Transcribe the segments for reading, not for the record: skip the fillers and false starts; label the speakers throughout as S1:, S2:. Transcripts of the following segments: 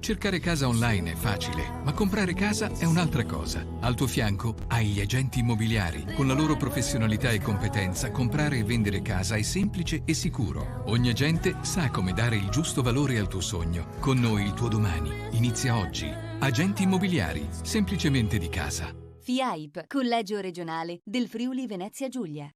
S1: Cercare casa online è facile, ma comprare casa è un'altra cosa. Al tuo fianco hai gli agenti immobiliari. Con la loro professionalità e competenza, comprare e vendere casa è semplice e sicuro. Ogni agente sa come dare il giusto valore al tuo sogno. Con noi il tuo domani inizia oggi. Agenti immobiliari, semplicemente di casa.
S2: FIAIP, Collegio Regionale del Friuli Venezia Giulia.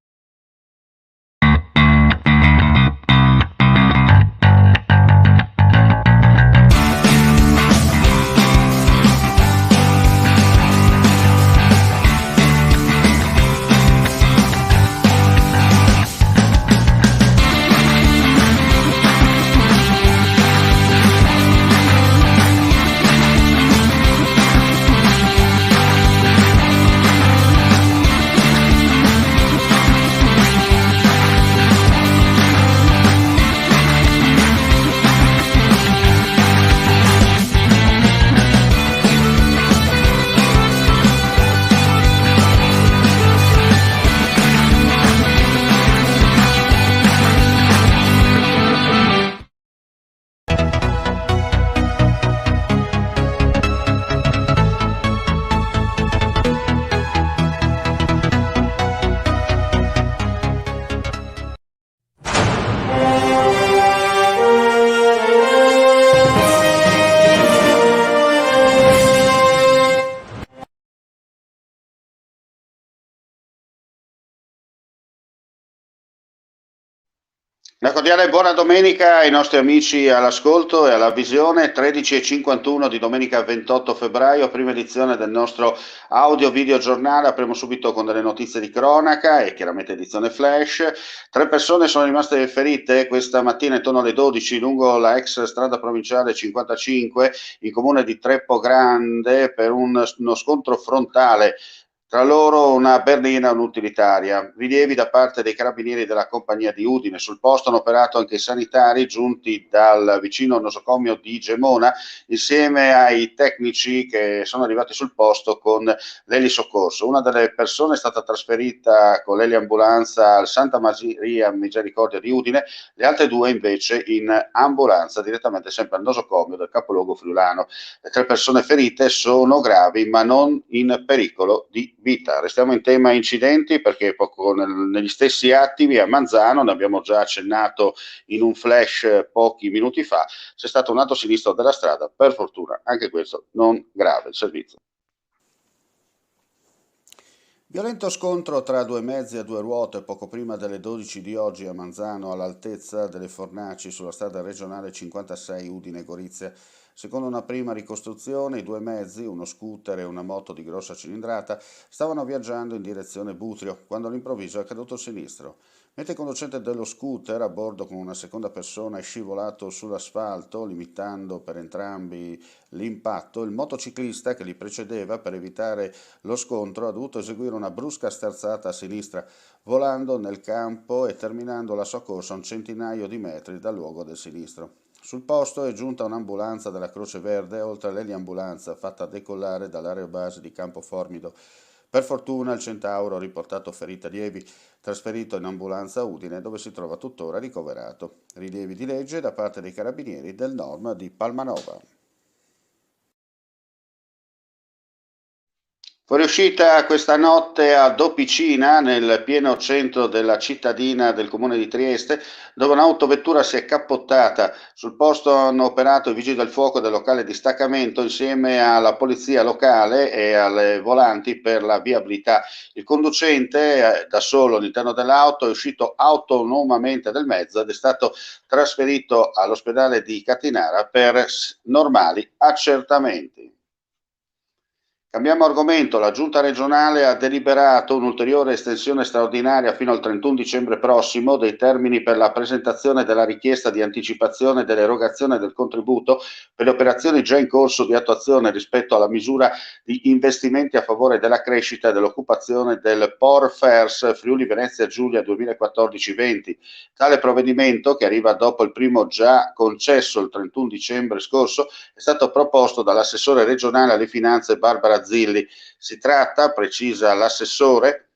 S3: Una cordiale buona domenica ai nostri amici all'ascolto e alla visione, 13:51 di domenica 28 febbraio, prima edizione del nostro audio-video giornale. Apriamo subito con delle notizie di cronaca e chiaramente edizione flash. 3 persone sono rimaste ferite questa mattina intorno alle 12 lungo la ex strada provinciale 55 in comune di Treppo Grande per uno scontro frontale. Tra loro una berlina e un'utilitaria. Rilievi da parte dei carabinieri della compagnia di Udine. Sul posto hanno operato anche i sanitari giunti dal vicino nosocomio di Gemona insieme ai tecnici che sono arrivati sul posto con l'elisoccorso. Una delle persone è stata trasferita con l'eliambulanza al Santa Maria Misericordia di Udine, le altre 2 invece in ambulanza direttamente sempre al nosocomio del capoluogo friulano. Le 3 persone ferite sono gravi ma non in pericolo di vita. Restiamo in tema incidenti perché negli stessi attimi a Manzano, ne abbiamo già accennato in un flash pochi minuti fa, c'è stato un lato sinistro della strada, per fortuna anche questo non grave il servizio. Violento scontro tra 2 mezzi a 2 ruote poco prima delle 12 di oggi a Manzano all'altezza delle Fornaci sulla strada regionale 56 Udine-Gorizia. Secondo una prima ricostruzione, i 2 mezzi, uno scooter e una moto di grossa cilindrata, stavano viaggiando in direzione Butrio, quando all'improvviso è caduto il sinistro. Mentre il conducente dello scooter, a bordo con una seconda persona, è scivolato sull'asfalto, limitando per entrambi l'impatto, il motociclista che li precedeva, per evitare lo scontro, ha dovuto eseguire una brusca sterzata a sinistra, volando nel campo e terminando la sua corsa a un centinaio di metri dal luogo del sinistro. Sul posto è giunta un'ambulanza della Croce Verde, oltre all'eliambulanza fatta decollare dall'aerobase di Campo Formido. Per fortuna il Centauro ha riportato ferite lievi, trasferito in ambulanza a Udine, dove si trova tuttora ricoverato. Rilievi di legge da parte dei carabinieri del NORM di Palmanova. Fuoriuscita questa notte a Dopicina, nel pieno centro della cittadina del comune di Trieste, dove un'autovettura si è cappottata. Sul posto hanno operato i vigili del fuoco del locale di staccamento insieme alla polizia locale e alle volanti per la viabilità. Il conducente, da solo all'interno dell'auto, è uscito autonomamente del mezzo ed è stato trasferito all'ospedale di Catinara per normali accertamenti. Cambiamo argomento, la Giunta regionale ha deliberato un'ulteriore estensione straordinaria fino al 31 dicembre prossimo dei termini per la presentazione della richiesta di anticipazione dell'erogazione del contributo per le operazioni già in corso di attuazione rispetto alla misura di investimenti a favore della crescita e dell'occupazione del POR FERS Friuli Venezia Giulia 2014-20. Tale provvedimento, che arriva dopo il primo già concesso il 31 dicembre scorso, è stato proposto dall'assessore regionale alle finanze Barbara Zilli. Si tratta, precisa l'assessore,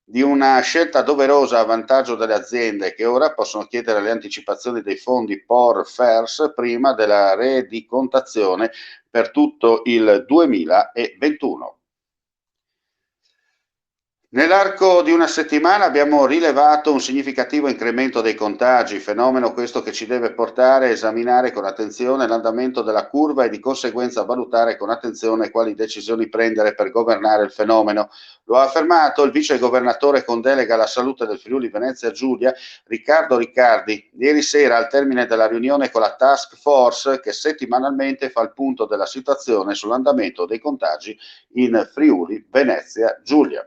S3: di una scelta doverosa a vantaggio delle aziende che ora possono chiedere le anticipazioni dei fondi POR-FERS prima della rendicontazione per tutto il 2021. Nell'arco di una settimana abbiamo rilevato un significativo incremento dei contagi, fenomeno questo che ci deve portare a esaminare con attenzione l'andamento della curva e di conseguenza valutare con attenzione quali decisioni prendere per governare il fenomeno. Lo ha affermato il vice governatore con delega alla salute del Friuli Venezia Giulia, Riccardo Riccardi, ieri sera al termine della riunione con la task force che settimanalmente fa il punto della situazione sull'andamento dei contagi in Friuli Venezia Giulia.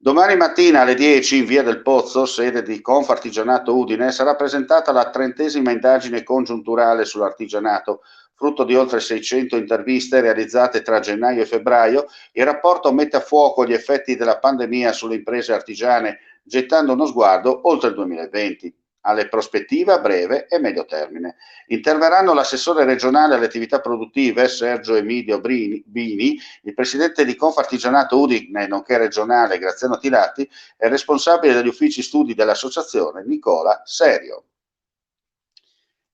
S3: Domani mattina alle 10 in via del Pozzo, sede di Confartigianato Udine, sarà presentata la 30ª indagine congiunturale sull'artigianato. Frutto di oltre 600 interviste realizzate tra gennaio e febbraio, il rapporto mette a fuoco gli effetti della pandemia sulle imprese artigiane, gettando uno sguardo oltre il 2020, alle prospettive a breve e medio termine. Interverranno l'assessore regionale alle attività produttive, Sergio Emidio Bini, il presidente di Confartigianato Udine, nonché regionale, Graziano Tilatti, e il responsabile degli uffici studi dell'associazione, Nicola Serio.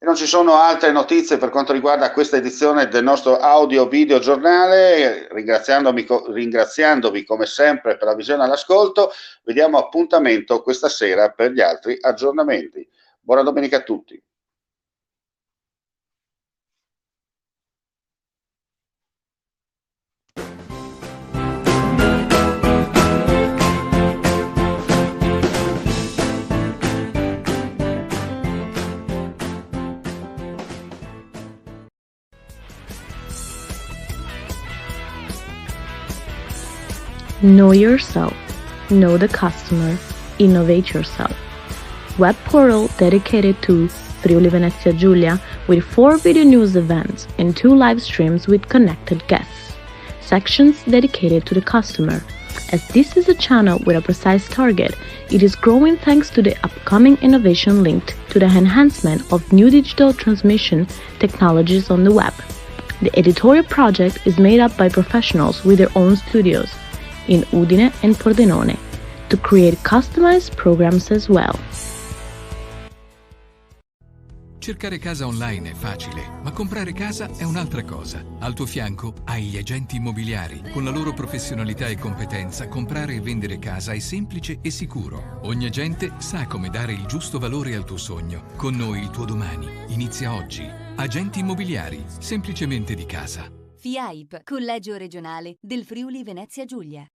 S3: E non ci sono altre notizie per quanto riguarda questa edizione del nostro audio-video giornale. Ringraziandovi come sempre per la visione all'ascolto, vediamo appuntamento questa sera per gli altri aggiornamenti. Buona domenica a tutti.
S4: Know yourself, know the customer, innovate yourself. Web portal dedicated to Friuli Venezia Giulia with 4 video news events and 2 live streams with connected guests. Sections dedicated to the customer. As this is a channel with a precise target, it is growing thanks to the upcoming innovation linked to the enhancement of new digital transmission technologies on the web. The editorial project is made up by professionals with their own studios in Udine and Pordenone to create customized programs as well.
S1: Cercare casa online è facile, ma comprare casa è un'altra cosa. Al tuo fianco hai gli agenti immobiliari. Con la loro professionalità e competenza, comprare e vendere casa è semplice e sicuro. Ogni agente sa come dare il giusto valore al tuo sogno. Con noi il tuo domani inizia oggi. Agenti immobiliari, semplicemente di casa.
S2: FIAIP, Collegio Regionale del Friuli Venezia Giulia.